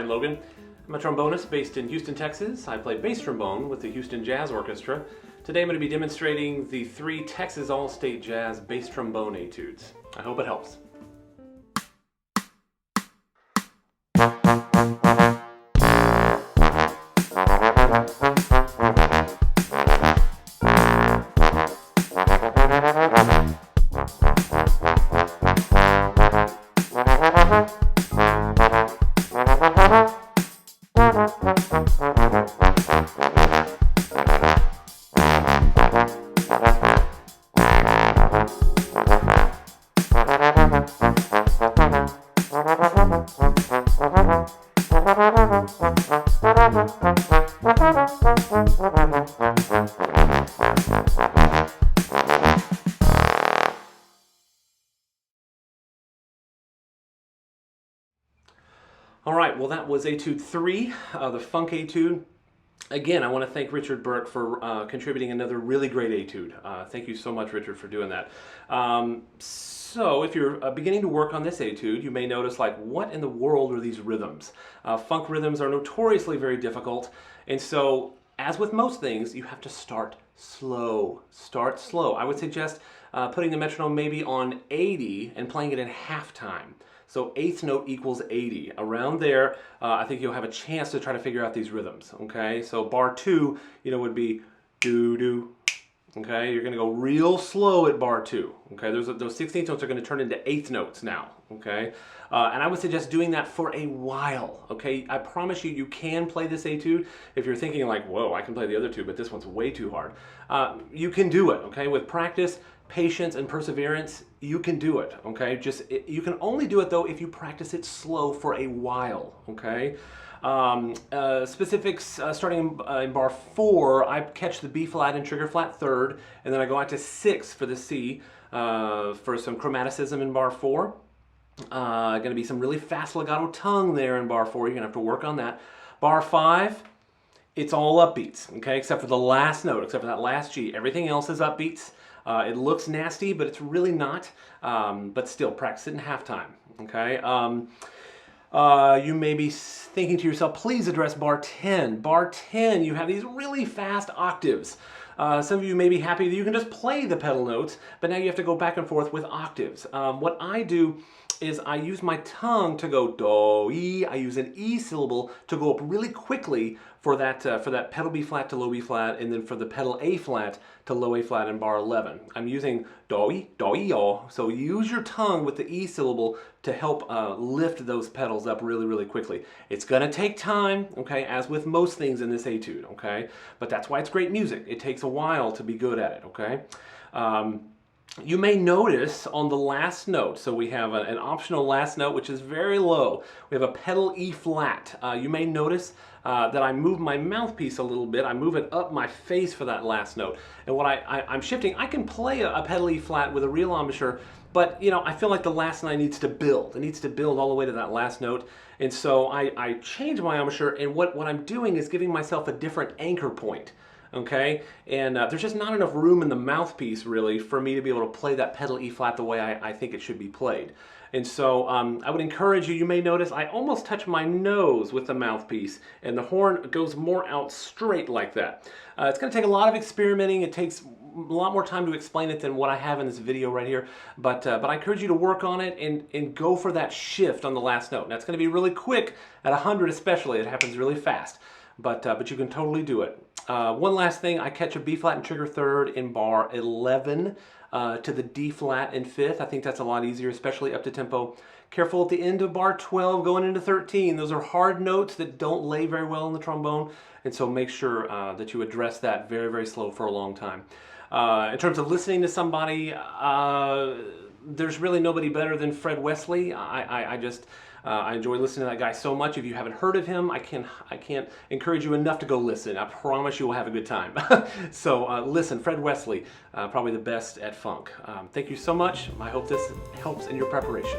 Logan. I'm a trombonist based in Houston, Texas. I play bass trombone with the Houston Jazz Orchestra. Today I'm going to be demonstrating the 3 Texas All-State Jazz bass trombone etudes. I hope it helps. All right, well that was Etude 3, the Funk Etude. Again, I want to thank Richard Burke for contributing another really great etude. Thank you so much, Richard, for doing that. So if you're beginning to work on this etude, you may notice, like, what in the world are these rhythms? Funk rhythms are notoriously very difficult, and so, as with most things, you have to start slow. Start slow. I would suggest putting the metronome maybe on 80 and playing it in half time. So eighth note equals 80. Around there, I think you'll have a chance to try to figure out these rhythms, okay? So bar 2, would be doo-doo, okay? You're gonna go real slow at bar 2, okay? Those 16th notes are gonna turn into eighth notes now, okay? And I would suggest doing that for a while, okay? I promise you, you can play this etude. If you're thinking like, whoa, I can play the other two, but this one's way too hard. You can do it, okay? With practice, patience, and perseverance, you can do it, okay? You can only do it, though, if you practice it slow for a while, okay? Specifics, starting in bar 4, I catch the B flat and trigger flat 3rd, and then I go out to 6 for the C for some chromaticism in bar 4. Going to be some really fast legato tongue there in bar 4. You're going to have to work on that. Bar 5, it's all upbeats, okay? Except for the last note, except for that last G. Everything else is upbeats. It looks nasty, but it's really not. But still, practice it in halftime, okay? You may be thinking to yourself, please address bar 10. Bar 10, you have these really fast octaves. Some of you may be happy that you can just play the pedal notes, but now you have to go back and forth with octaves. What I do is I use my tongue to go do-e. I use an E syllable to go up really quickly for that pedal B flat to low B flat, and then for the pedal A flat to low A flat in bar 11. I'm using do-e, do-e-o, so use your tongue with the E syllable to help lift those pedals up really, really quickly. It's gonna take time, okay, as with most things in this etude, okay? But that's why it's great music. It takes a while to be good at it, okay? You may notice on the last note, so we have an optional last note, which is very low. We have a pedal E flat. You may notice that I move my mouthpiece a little bit. I move it up my face for that last note. And what I'm shifting, I can play a pedal E flat with a real embouchure, but I feel like the last note needs to build. It needs to build all the way to that last note. And so I change my embouchure, and what I'm doing is giving myself a different anchor point. Okay, and there's just not enough room in the mouthpiece, really, for me to be able to play that pedal E flat the way I think it should be played. And so I would encourage you, you may notice I almost touch my nose with the mouthpiece, and the horn goes more out straight like that. It's going to take a lot of experimenting. It takes a lot more time to explain it than what I have in this video right here, but I encourage you to work on it and go for that shift on the last note. Now, it's going to be really quick at 100 especially. It happens really fast, but you can totally do it. One last thing, I catch a B flat and trigger 3rd in bar 11 to the D flat in 5th. I think that's a lot easier, especially up to tempo. Careful at the end of bar 12 going into 13. Those are hard notes that don't lay very well in the trombone, and so make sure that you address that very, very slow for a long time. In terms of listening to somebody, there's really nobody better than Fred Wesley. I enjoy listening to that guy so much. If you haven't heard of him, I can't encourage you enough to go listen. I promise you will have a good time. So listen, Fred Wesley, probably the best at funk. Thank you so much. I hope this helps in your preparation.